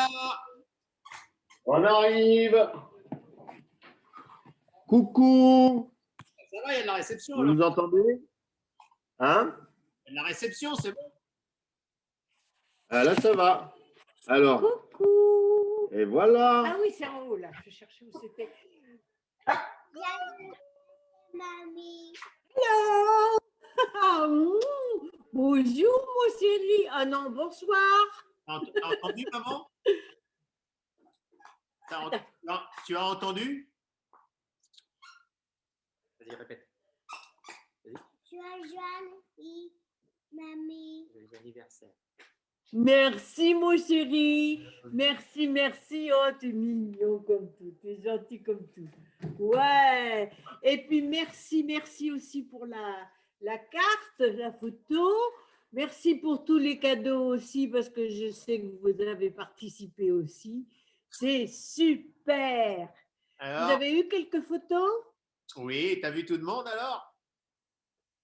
là. On arrive. Coucou. Ça va, il y a de la réception. Vous Alors. nous entendez? Hein? Il y a de la réception, c'est bon. Ah, là, ça va. Alors. Coucou. Et voilà. Ah oui, c'est en haut, là. Je cherchais où c'était. Mamie. Hello. Ah, bonjour, mon chéri. Ah non, bonsoir. T'as entendu, maman? Non, tu as entendu? Vas-y, répète. Tu as joie, mamie. Joyeux anniversaire. Merci, mon chéri. Merci, merci. Oh, t'es mignon comme tout. T'es gentil comme tout. Ouais. Et puis, merci aussi pour la carte, la photo. Merci pour tous les cadeaux aussi, parce que je sais que vous avez participé aussi. C'est super. Alors, Vous avez eu quelques photos? oui, t'as vu tout le monde alors?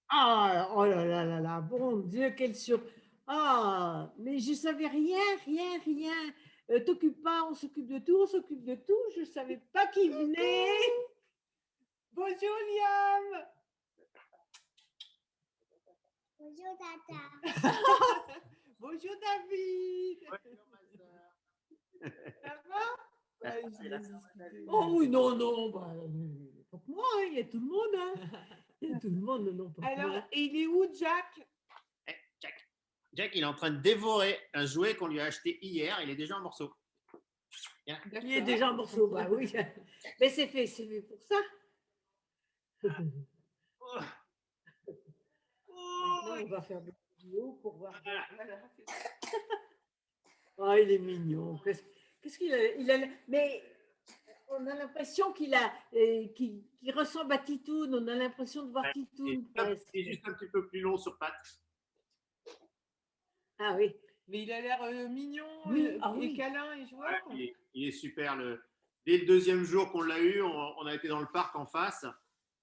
Ah, oh là là, bon Dieu, quelle surprise. Ah, mais je savais rien. T'occupe pas, on s'occupe de tout. Je savais pas qui venait. Bonjour, Liam. Bonjour, tata. Bonjour, David. Ça va? Ouais, oh oui, non, bah, pas que moi, il y a tout le monde. Hein. Il y a tout le monde, non, pas que moi. Et il est où, Jack? Jack, il est en train de dévorer un jouet qu'on lui a acheté hier. Il est déjà en morceaux. Viens. Il est déjà en morceaux, bah oui. Mais c'est fait pour ça. Maintenant, on va faire des vidéos pour voir. Oh, il est mignon. Qu'est-ce qu'il a, mais on a l'impression qu'il ressemble à Titoune. On a l'impression de voir Titoune. Il est juste un petit peu plus long sur pattes. Ah oui. Mais il a l'air mignon et câlin et joueur. Ouais, il est super. Dès le deuxième jour qu'on l'a eu, on a été dans le parc en face.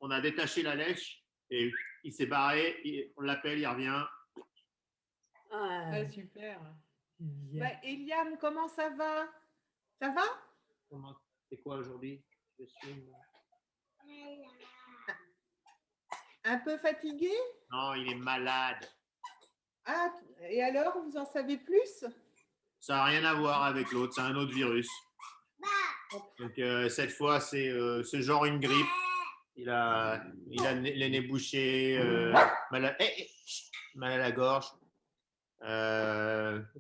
On a détaché la lèche et il s'est barré. On l'appelle, il revient. Ah, super. Bah, Eliam, comment ça va? Ça va? C'est quoi aujourd'hui? Je suis... Un peu fatigué? Non, il est malade. Ah, et alors, vous en savez plus? Ça n'a rien à voir avec l'autre, c'est un autre virus. Donc cette fois, c'est genre une grippe. Il a les nez bouchés, mal à la gorge,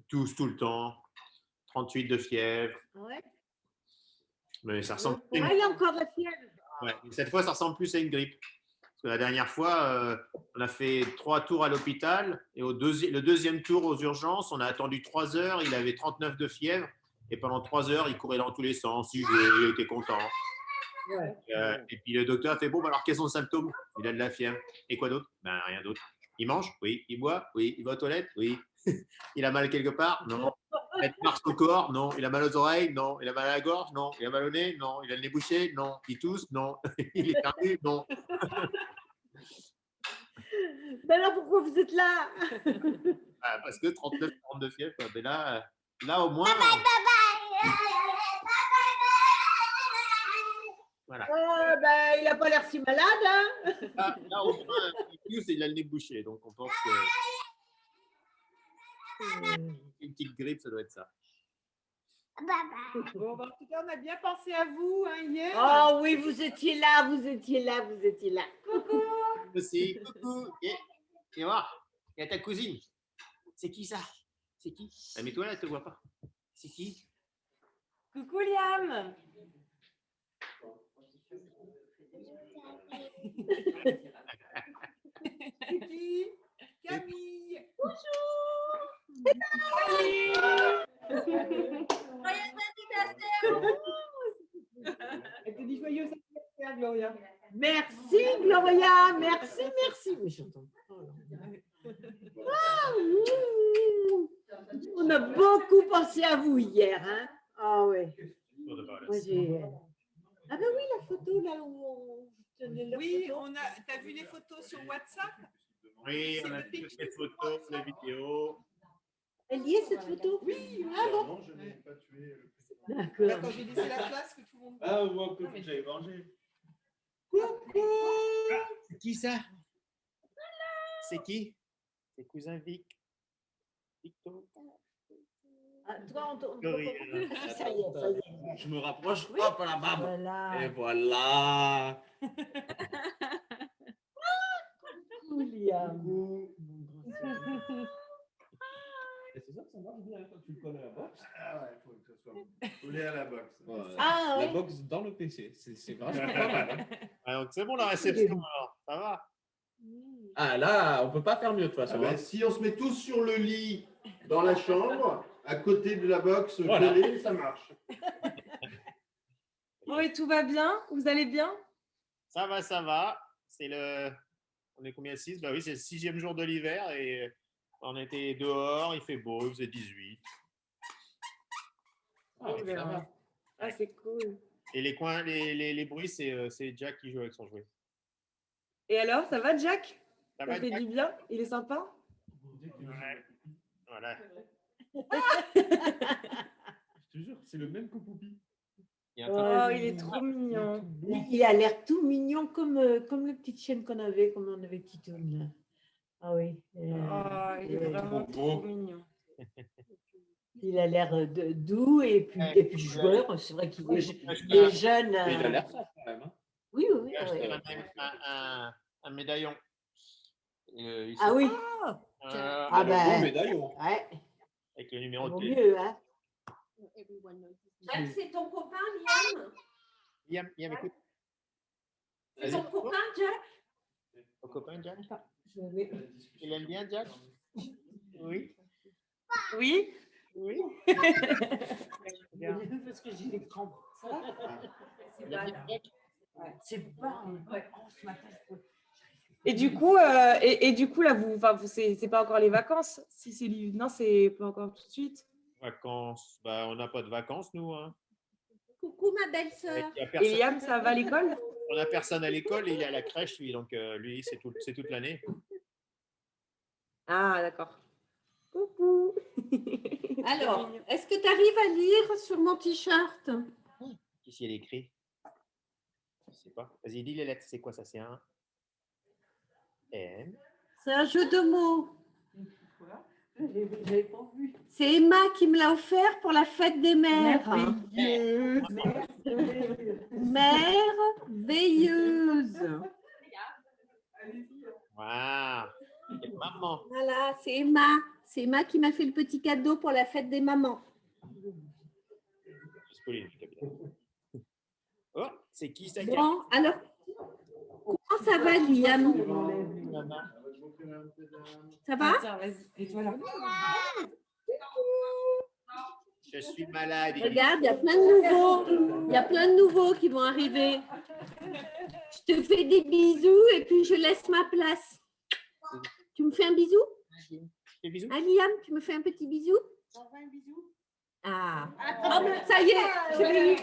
tousse tout le temps, 38 de fièvre. Ouais. Mais ça ressemble. Il a encore de la fièvre. Ouais, cette fois, ça ressemble plus à une grippe. Parce que la dernière fois, on a fait 3 tours à l'hôpital et le deuxième tour aux urgences, on a attendu 3 heures. Il avait 39 de fièvre et pendant 3 heures, il courait dans tous les sens. Il était content. Ouais. Et puis le docteur a fait bon, alors quels sont les symptômes? Il a de la fièvre. Et quoi d'autre? Ben rien d'autre. Il mange? Oui. Il boit? Oui. Il va aux toilettes? Oui. Il a mal quelque part? Non. Il marche au corps? Non. Il a mal aux oreilles? Non. Il a mal à la gorge? Non. Il a mal au nez? Non. Il a le nez bouché? Non. Il tousse? Non. Il est perdu? Non. Ben alors pourquoi vous êtes là? Parce que 39 de fièvre. Mais là au moins. Voilà. Ben, il n'a pas l'air si malade. Hein. Là au moins, il tousse et il a le nez bouché. Donc on pense que une petite grippe, ça doit être ça. Bon, en tout cas, on a bien pensé à vous hier. Oh oui, vous étiez là. Coucou. Aussi, coucou. Et voir, il y a ta cousine. C'est qui ça? C'est qui? Ah, mais toi là, elle ne te voit pas. C'est qui? Coucou Liam. C'est qui? Camille. Bonjour. Elle te dit joyeux anniversaire, Gloria. Merci, Gloria. Merci. Oui, j'entends. On a beaucoup pensé à vous hier. Hein. Ah ouais. Moi, j'ai... Ah ben oui, la photo là où on tenait. Oui, t'as vu les photos sur WhatsApp? Oui, on a vu cette photo, la vidéo. Elle y est cette photo? Oui, ah bon. Je n'ai pas tué D'accord. Quand j'ai laissé la place que tout le monde. Ah, moi, que j'avais mangé. C'est qui ça? C'est qui? C'est cousin Vic. Victor. Ah, toi, on te Gloria. ça y est, ça y est. Je me rapproche. Oui. Hop là, bam. Voilà. Et voilà. Liam. Et c'est ça que ça marche bien quand tu le colles à la box. Ah ouais, il faut que ça soit collé à la box. Ah, La ouais. box dans le PC. C'est vachement pas mal. Hein. Ah, donc c'est bon la réception alors, ça va. Ah là, on peut pas faire mieux de toute façon. Ah ben, Hein. si on se met tous sur le lit dans la chambre, à côté de la box Voilà. collée, ça marche. Bon, et tout va bien? Vous allez bien? Ça va, ça va. C'est le. On est combien? 6? Bah oui, c'est le 6e jour de l'hiver et on était dehors, il fait beau, il faisait 18. Ah, ça va. Ah, c'est cool. Et les coins, les bruits, c'est Jack qui joue avec son jouet. Et alors, ça va, Jack? Ça Ça va, fait Jack? du bien? Il est sympa? Ouais. Voilà. Je te jure, c'est le même que Poupi. Il y a un Oh, il est trop mignon. Il a l'air tout mignon comme le petit chien qu'on avait, comme on avait Titoune. Là. Ah oui. Oh, il est vraiment trop mignon. Il a l'air doux et puis joueur. C'est vrai qu'il peu- est jeune. Mais il a l'air sympa quand même. Hein. Oui, oui. Il a acheté oui. un médaillon. Ah oui. Ah ben, bon médaillon. Ouais. Avec le numéro Vaut de mieux, hein. Jack, c'est ton copain, Liam? Liam, écoute. C'est ton copain, Jack? Ton copain, Jack? Je vais- Il aime bien, Jack? Oui. Oui? Oui. Parce que j'ai des crampes. Ça va? Il aime bien, Jack? Ouais. C'est pas. Ouais. Oh, ce matin, je peux- Et du coup, là, c'est pas encore les vacances. Si c'est non, c'est pas encore tout de suite. Vacances. Bah, on n'a pas de vacances, nous. Hein. Coucou, ma belle-sœur. Il y a Et personne. Liam, ça va à l'école? On n'a personne à l'école et il est à la crèche, lui. Donc, lui, c'est toute l'année. Ah, d'accord. Coucou. Alors, est-ce que tu arrives à lire sur mon t-shirt? Qu'est-ce qu'il y a écrit? Je sais pas. Vas-y, dis les lettres. C'est quoi ça? C'est un M. C'est un jeu de mots. J'avais pas vu. C'est Emma qui me l'a offert pour la fête des mères. Merveilleuse. Waouh! Et maman. Voilà, c'est Emma. C'est Emma qui m'a fait le petit cadeau pour la fête des mamans. Oh, c'est qui ça? Bon, alors, comment ça va, Liam? Ça va? Tiens, vas-y. Et toi là? Je suis malade. Regarde, il y a plein de nouveaux. Il y a plein de nouveaux qui vont arriver. Je te fais des bisous et puis je laisse ma place. Tu me fais un bisou? Des bisous. Ah, Liam, tu me fais un petit bisou? Ah, oh, ben, ça y est, je l'ai eu.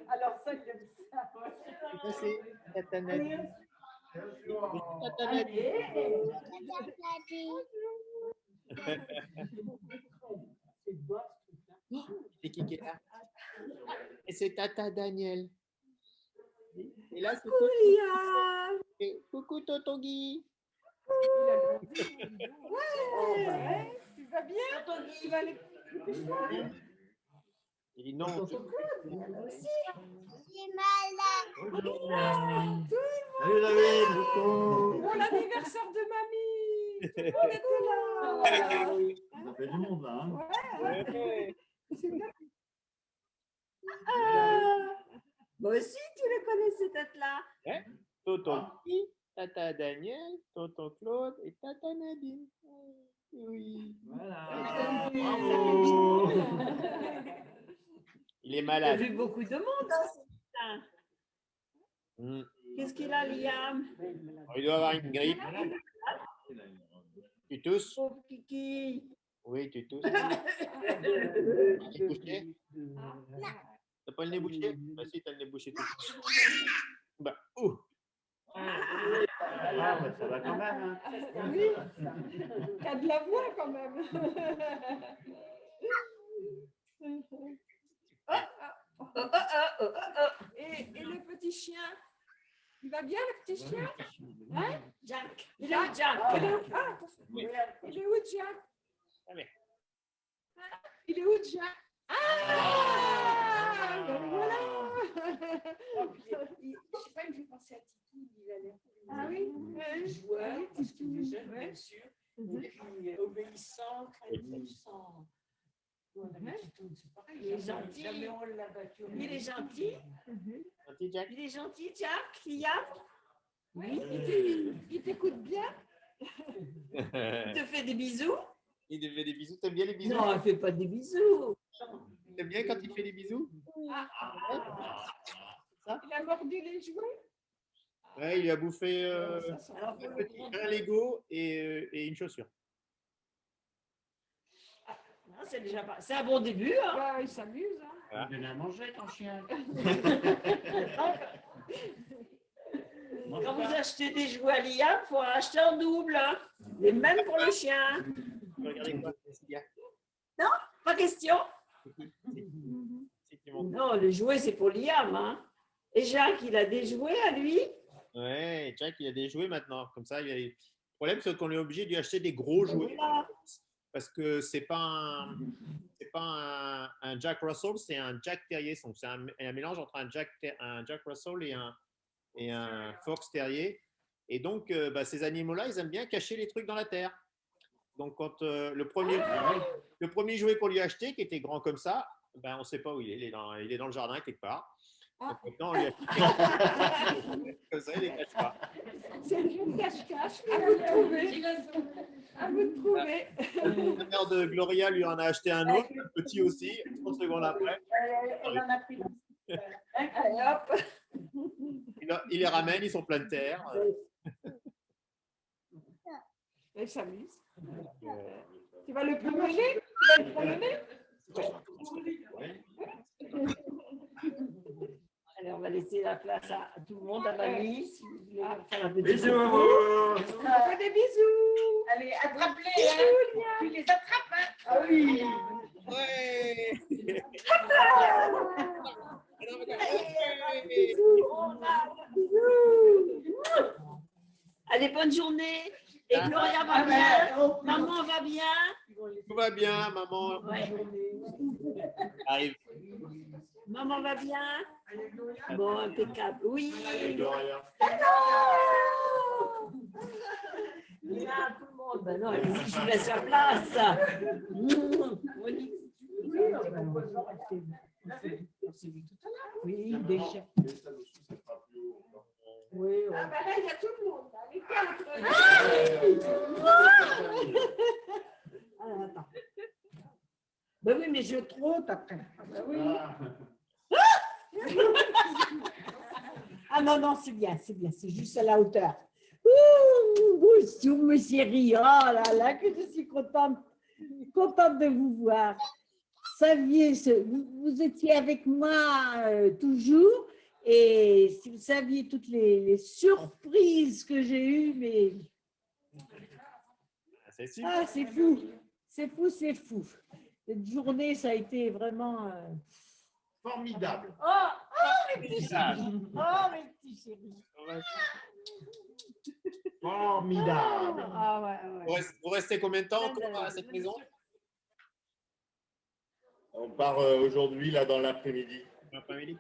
Alors, ça, j'aime ça. Ça, c'est Tata Nadine. Tata C'est bon, ce truc-là. C'est qui est là? Et c'est Tata Daniel. Et là, c'est Coucou, Liam. et coucou Tonton Guy. Ouais, tu vas bien? Tu vas aller. Il dit non. J'ai malade. Salut David. Bon l'anniversaire de mamie. Tout le monde était là. Ça fait du monde là. Hein. Ouais. Moi aussi, tu les connais, ces têtes-là. Tonton Guy, Tata Daniel, Tonton Claude et Tata Nadine. Oui. Voilà. Bravo. Il est T'as malade. vu beaucoup de monde, hein, Mm. Qu'est-ce qu'il a, Liam? Il doit avoir une grippe. Tu tousses? Pauvre Kiki. Oui, tu tousses. Bouché? T'as pas le nez bouché? Bah si, t'as le nez bouché. Bah, ouh. Ah, bah, ça va quand même. Hein. Oui. T'as de la voix quand même. Oh, Et le petit chien, il va bien, le petit chien? Hein? Jack. Il est où, Jack? Il est où, il est où, Jack? Allez. Il est où, Jack? Ah, ben voilà. Je sais pas, il me fait penser à Titi. Ah oui? Joueur, parce qu'il est jeune, Ouais. bien sûr. Et puis obéissant, craintif, c'est pareil. Il est gentil. Jamais on l'a battu. Il est gentil. Gentil, Jack. Il est gentil, Jack. Liam. Oui, il t'écoute bien. Il te fait des bisous. Il te fait des bisous. T'aimes bien les bisous? Non, il fait pas des bisous. T'aimes bien quand il fait des bisous? Il a mordu les jouets. Ouais, il lui a bouffé Alors, faut le un Lego et une chaussure. Non, c'est déjà pas. C'est un bon début. Hein. Bah, il s'amuse. Hein. Voilà. Donne à manger ton chien. Quand vous achetez des jouets à Liam, il faut en acheter en double. Hein. Les mêmes pour le chien. Regardez quoi, Cécilia? Pas question. C'est qui monte. Non, les jouets, c'est pour Liam. Hein. Et Jacques, il a des jouets à lui. Ouais, Jack, il a des jouets maintenant. Comme ça, le problème, c'est qu'on est obligé de lui acheter des gros jouets. Voilà. Parce que c'est pas un Jack Russell, c'est un Jack Terrier. Donc, c'est un mélange entre un Jack Russell et un Fox Terrier. Et donc, ces animaux-là, ils aiment bien cacher les trucs dans la terre. Donc, quand le premier jouet qu'on lui a acheté, qui était grand comme ça, on ne sait pas où il est. Il est dans le jardin quelque part. Donc, maintenant, on lui a acheté. Comme ça, il ne les cache pas. C'est le jeu de cache-cache. À vous de trouver. À vous de trouver. La mère de Gloria lui en a acheté un autre, un petit aussi, 30 secondes après. Elle en a pris. Allez, hop. Il les ramène, ils sont pleins de terre. Il s'amuse. Tu vas le promener? Tu vas le promener? Allez, on va laisser la place à tout le monde, à mamie. Si vous voulez faire un petit Bisous. On fait des bisous. Allez, attrape-les. Bisous, Liam. Tu les attrapes. Hein. Ah oui. Ouais. Allez, bonne journée. Et Gloria va bien. Maman va bien. Tout va bien, maman. Ouais. Arrive. Maman va bien. Bon, impeccable. Oui. Gloria. Bien, tout le monde. Ben non, allez-y, je vous laisse la place. Oui, déjà. Oui, Ah ben là, il y a tout le monde. Les quatre. Alors, attends. Ben oui, mais je trotte après. Ben oui. Ah non, non, c'est bien, c'est juste à la hauteur. Ouh, bonjour, mes chéris. Oh là là, que je suis contente de vous voir. Saviez, vous étiez avec moi toujours, et si vous saviez toutes les surprises que j'ai eues, mais C'est super. ah, c'est fou, c'est fou, c'est fou. Cette journée, ça a été vraiment. Formidable. Oh, mes petits chéris. Oh, mes petits chéris. Formidable. Ah ouais, ouais. Vous restez combien de temps encore à cette maison? On part aujourd'hui, là, dans l'après-midi. L'après-midi.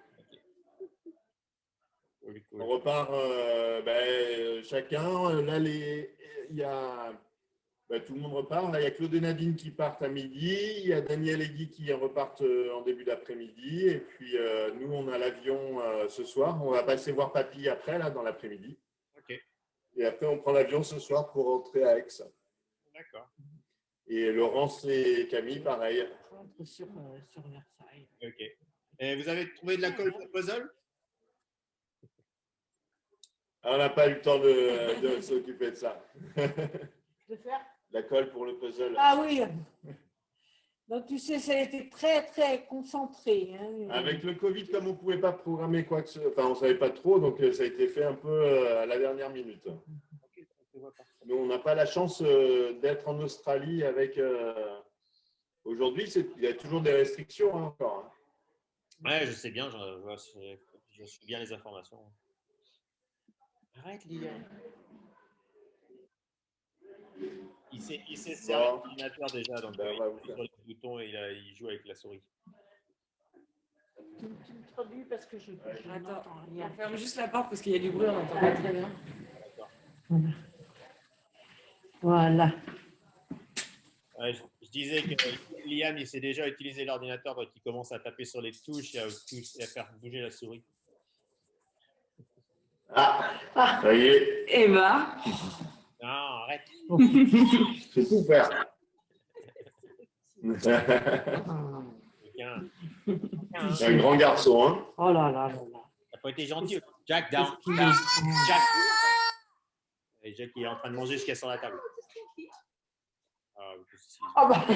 Oui, cool. On repart chacun. Là, il y a tout le monde repart. Là, il y a Claude et Nadine qui partent à midi. Il y a Daniel et Guy qui repartent en début d'après-midi. Et puis, nous, on a l'avion ce soir. On va passer voir Papy après, là, dans l'après-midi. Ok. Et après, on prend l'avion ce soir pour rentrer à Aix. D'accord. Et Laurence et Camille, pareil. Sur Versailles. Ok. Et vous avez trouvé de la colle pour le puzzle? On n'a pas eu le temps de s'occuper de ça. De faire? La colle pour le puzzle. Ah oui. Donc, tu sais, ça a été très, très concentré. Hein. Avec le Covid, comme on ne pouvait pas programmer quoi que ce soit, enfin, on ne savait pas trop, donc ça a été fait un peu à la dernière minute. Nous, on n'a pas la chance d'être en Australie avec… Aujourd'hui, il y a toujours des restrictions hein, encore. Hein. Ouais, je sais bien, je suis bien les informations. Arrête, Liam. Il sait se servir Bon. d'ordinateur déjà, donc Ben, on il va vous appuie faire. sur les boutons et il joue avec la souris. Tu me traduis parce que je Attends, n'entends on rien. ferme juste la porte parce qu'il y a du bruit, on n'entend pas très bien. Voilà. Ouais, je disais que Liam, il sait déjà utiliser l'ordinateur, donc il commence à taper sur les touches et à faire bouger la souris. Ah, ça y est, Eh ben, Non, arrête. c'est tout faire. Quelqu'un. C'est un grand garçon, hein. Oh là là là là. T'as pas été gentil. Jack, down. Qu'est-ce qu'il Down. est- Jack. Et Jack, il est en train de manger jusqu'à sur la table. Ah, Ah bah.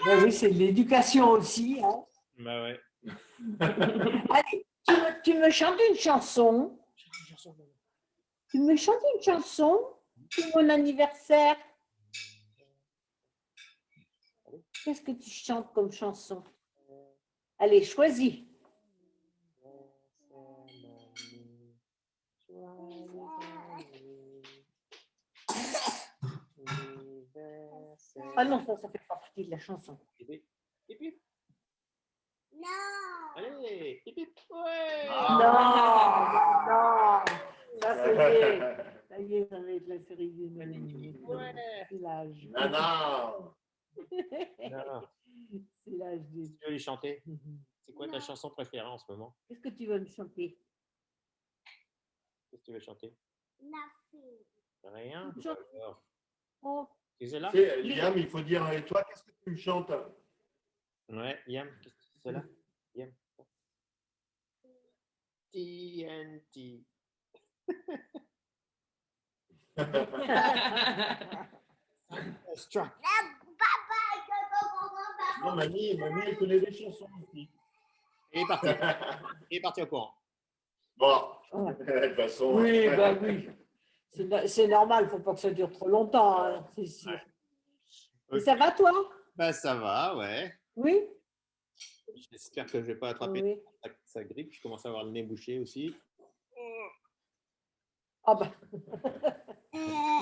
Ben oui, c'est de l'éducation aussi. Hein. bah ouais. Allez, tu me chantes une chanson. Tu me chantes une chanson pour mon anniversaire. Qu'est-ce que tu chantes comme chanson? Allez, choisis. Ah non, ça fait pas partie de la chanson. Hip, hip. Non. Allez, hip, hip. Ouais. Non. Ça, ça y est. Ça y est, ça va être la série des Ouais. C'est l'âge. Non. Non. C'est l'âge des... Tu veux lui chanter? C'est quoi ta chanson préférée en ce moment? Qu'est-ce que tu vas me chanter? Qu'est-ce que tu veux chanter? Nothing. Rien. Chante. Alors, Oh, tu sais là? Tu sais, Liam, il faut dire, et toi, qu'est-ce que tu me chantes? Ouais, Liam, qu'est-ce que c'est là? Liam. TNT. Struck. Non, mamie, elle connaît des chansons aussi. Il est parti. Il est parti au courant. Bon, oh. de toute façon. Oui, bah oui. C'est normal, il ne faut pas que ça dure trop longtemps, hein, c'est sûr. Ouais. Et ça va, toi? Bah ça va, ouais. Oui? J'espère que je vais pas attraper Oui. sa grippe. Je commence à avoir le nez bouché aussi. Ah bah.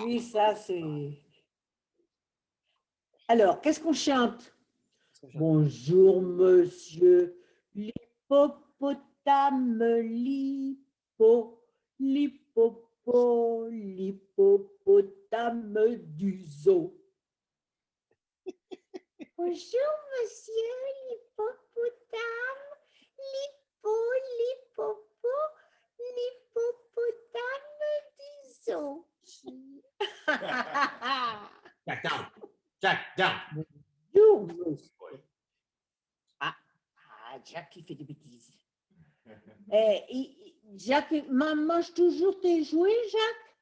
Oui, ça, c'est... Alors, qu'est-ce qu'on chante? Bonjour, monsieur l'hippopotame, l'hippopotame du zoo. Bonjour, monsieur l'hippopotame, l'hippopotame du zoo. Jack down. Jack down. Bonjour, monsieur. Ah, Jack, il fait des bêtises. Jacques, mange toujours tes jouets, Jacques?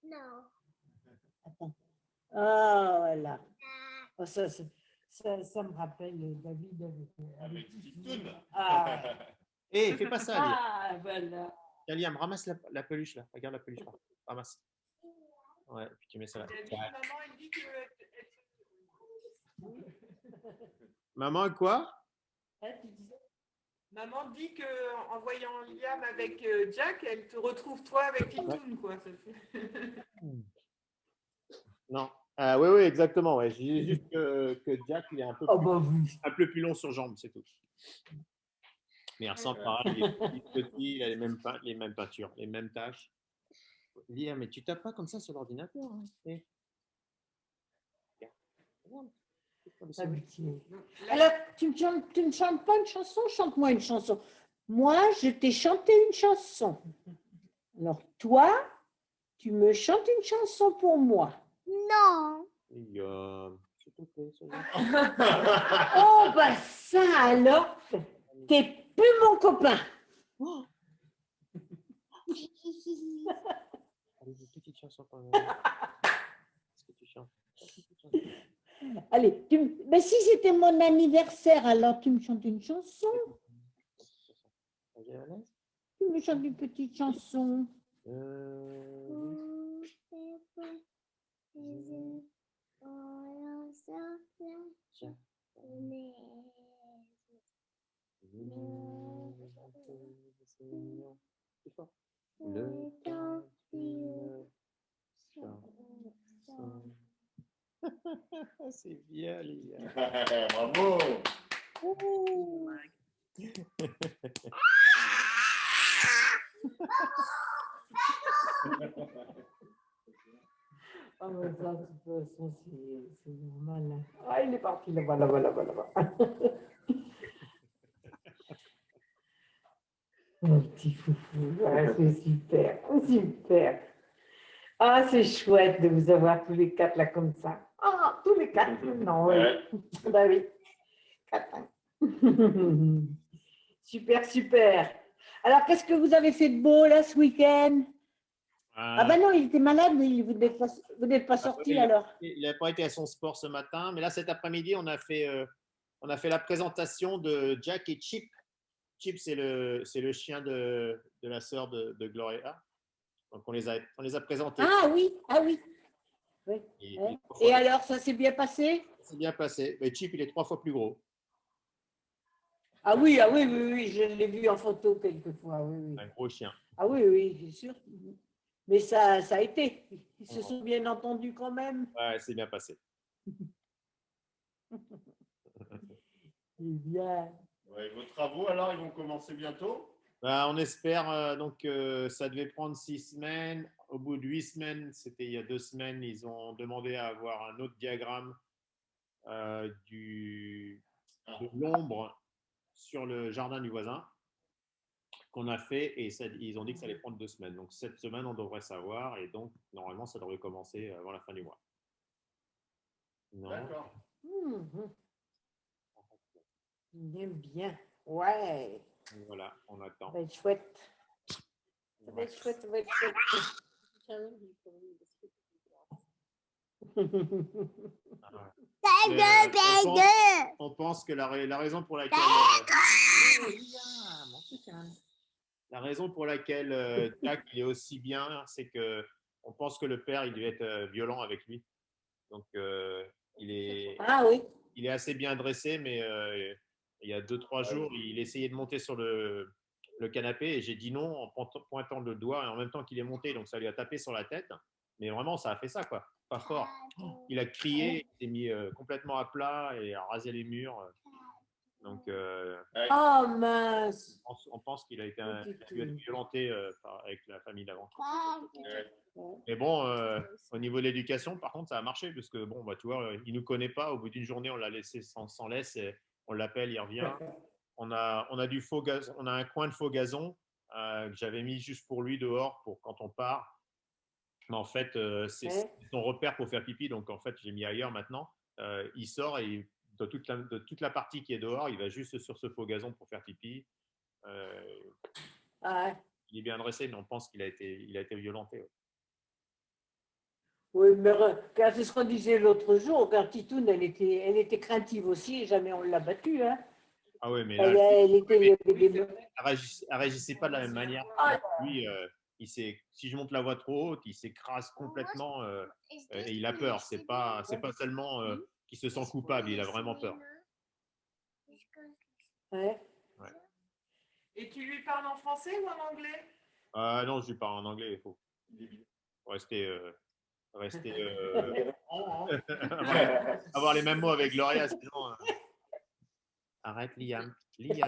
Non. Attends. Ah, voilà. Oh, ça me rappelle David avec Titoune. Ah, Hé, fais pas ça, Liam. ah, voilà. Tiens, Liam, ramasse la peluche là. Regarde la peluche là. Ramasse. Ouais, puis tu mets ça là. Maman, elle dit que... Maman, quoi? Hein, tu disais? Maman dit qu'en voyant Liam avec Jack, elle te retrouve toi avec Titoune, quoi. Ça fait... Non. Oui, oui, exactement. Ouais. Je dis juste que Jack, il est un peu, Oh, bah oui. un peu plus long sur jambes, c'est tout. Mais il ressemble pareil, il est petit, il a les mêmes peintures, les mêmes taches. Liam, mais tu tapes pas comme ça sur l'ordinateur. Hein. Eh. Regarde. Habitué. Alors, tu ne chantes pas une chanson? Chante-moi une chanson. Moi, je t'ai chanté une chanson. Alors, toi, tu me chantes une chanson pour moi. Non. Liam, s'il te plaît, Oh, bah ça alors, t'es plus mon copain. Allez, une petite chanson quand même. Est-ce que tu chantes? Allez, mais si c'était mon anniversaire, alors tu me chantes une chanson. Tu me chantes une petite chanson. Le temps d'une chanson. C'est bien, Lia. Bravo. Ah, mais ça, de toute façon, c'est normal. Hein. Ah, il est parti là-bas, là-bas, là-bas, là-bas. Mon petit foufou, ah, c'est super, super. Ah, c'est chouette de vous avoir tous les quatre là comme ça. Ah, tous les quatre, non, oui. Ouais. Bah oui, quatre. Hein. Super, super. Alors, qu'est-ce que vous avez fait de beau là ce week-end? Ah ben non, il était malade, mais vous n'êtes pas sorti alors. Il n'a pas été à son sport ce matin, mais là cet après-midi, on a fait la présentation de Jack et Chip. Chip, c'est le chien de la sœur de Gloria. Donc on les a présentés. Ah oui, ah oui. Oui. Et alors, ça s'est bien passé? Ça s'est bien passé. Mais Chip, il est 3 fois plus gros. Ah oui, ah oui, oui, oui, je l'ai vu en photo quelquefois. Oui, oui. Un gros chien. Ah oui, oui, c'est sûr. Mais ça a été. Ils se sont bien entendus quand même. Ouais, c'est bien passé. C'est bien. Ouais, vos travaux, alors, ils vont commencer bientôt? On espère, ça devait prendre 6 semaines. Au bout de 8 semaines, c'était il y a 2 semaines, ils ont demandé à avoir un autre diagramme de l'ombre sur le jardin du voisin qu'on a fait et ils ont dit que ça allait prendre 2 semaines. Donc cette semaine, on devrait savoir et donc normalement, ça devrait commencer avant la fin du mois. D'accord. Bien, bien. Ouais. Voilà, on attend. Ça va être chouette. Ça va être chouette, ça va être chouette. On pense que la raison pour laquelle Jack il est aussi bien, c'est que on pense que le père il devait être violent avec lui. Donc il est assez bien dressé, mais il y a 2-3 jours, il essayait de monter sur le canapé et j'ai dit non en pointant le doigt et en même temps qu'il est monté, donc ça lui a tapé sur la tête. Mais vraiment, ça a fait ça, quoi. Pas fort. Il a crié, il s'est mis complètement à plat et a rasé les murs. Donc, oh mince! On pense qu'il a été violenté avec la famille d'avant. Mais bon, au niveau de l'éducation, par contre, ça a marché parce que bon, bah, tu vois, il nous connaît pas. Au bout d'une journée, on l'a laissé sans laisse. Et on l'appelle, il revient. On a du faux gazon, on a un coin de faux gazon que j'avais mis juste pour lui dehors pour quand on part. Mais en fait, c'est son repère pour faire pipi. Donc en fait, j'ai mis ailleurs maintenant. Il sort et de toute la partie qui est dehors, il va juste sur ce faux gazon pour faire pipi. Il est bien dressé, mais on pense qu'il a été violenté. Ouais. Oui, mais c'est ce qu'on disait l'autre jour, quand Titoune, elle était craintive aussi, et jamais on l'a battue. Hein. Ah oui, mais là, elle réagissait pas de la même manière. Lui, si je monte la voix trop haute, il s'écrase complètement et il a peur. C'est pas seulement qu'il se sent coupable, il a vraiment peur. Ouais. Et tu lui parles en français ou en anglais? Non, je lui parle en anglais. Il faut rester avoir les mêmes mots avec Gloria, sinon arrête Liam. Il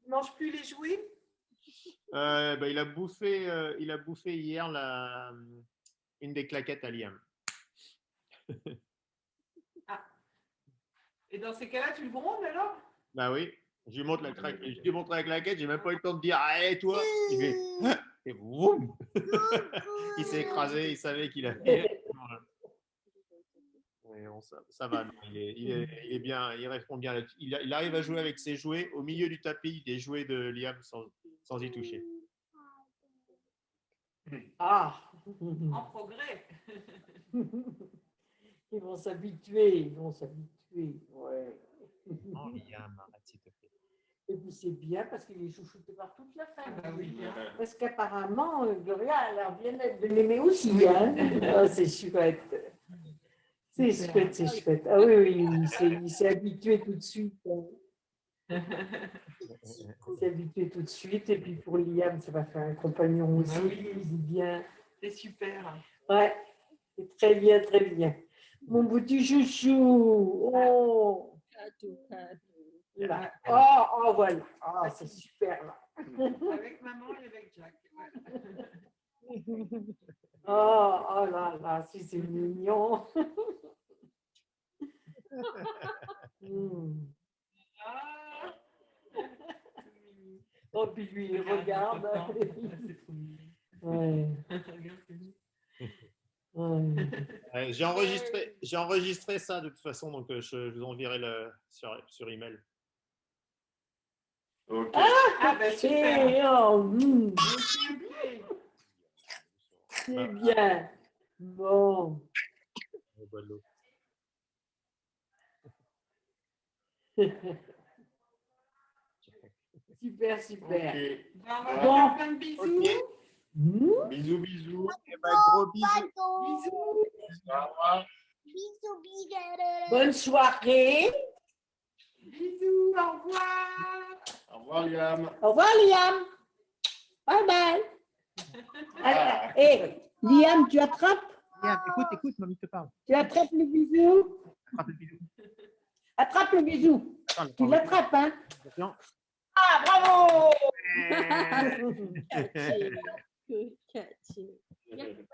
mange plus les jouets? Il a bouffé hier une des claquettes à Liam. Et dans ces cas-là, tu le grondes alors? Bah oui, je lui montre la claquette, j'ai même pas eu le temps de dire allez toi. Il fait et boum. Il s'est écrasé, il savait qu'il avait. Ça va, non, il est bien, il répond bien. Il arrive à jouer avec ses jouets au milieu du tapis, des jouets de Liam sans y toucher. En progrès. Ils vont s'habituer, Ouais. Oh Liam, arrête s'il te plaît. Et puis c'est bien parce qu'il est chouchouté par toute la famille. Parce qu'apparemment, Gloria a l'air bien de l'aimer aussi. Hein. Oh, c'est chouette. C'est chouette, c'est chouette. Ah oui, oui, il s'est habitué tout de suite. Il s'est habitué tout de suite. Et puis pour Liam, ça va faire un compagnon aussi. oui. Il dit bien. C'est super. Ouais, c'est très bien, très bien. Mon petit chouchou. Oh, là. Oh, voilà. Ah, c'est super là. Avec maman et avec Jack. Oh là là, si c'est mignon. Ah. Oh, puis lui, il regarde. C'est trop mignon. Ouais. Ouais. J'ai enregistré ça de toute façon, donc je vous enverrai sur email. Ok. Ah, ben super. Et, oh, c'est Bah, bien. Bon. on boit de l'eau. Super, super. Ok. Ben, on va Bon. faire plein de bisous. Ok. Bisous, bisous. Eh ben, gros bisous. Bisous. Au revoir. Bisous, bisous. Bonne soirée. Bisous. Au revoir. Au revoir, Liam. Au revoir, Liam. Bye bye. Ah. Et Liam, tu attrapes? Liam, écoute, mamie te parle. Tu attrapes le bisou? Attrape le bisou. Attrape le bisou. Attends, Tu l'attrapes, hein? attention. Ah, bravo!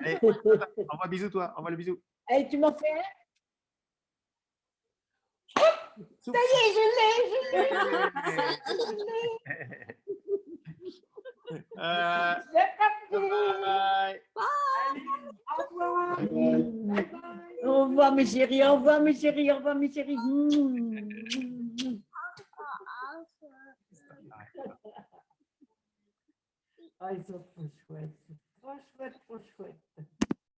Allez, envoie bisou, toi. Envoie le bisou. Allez, tu m'en fais un? Ça y est, je l'ai. J'ai attrapé. Bye. Au revoir. Bye bye. Bye bye. Au revoir, mes chéris. Au revoir, mes chéris. Au revoir, mes chéris. Ah, ils sont trop chouettes. Trop chouettes, trop chouettes.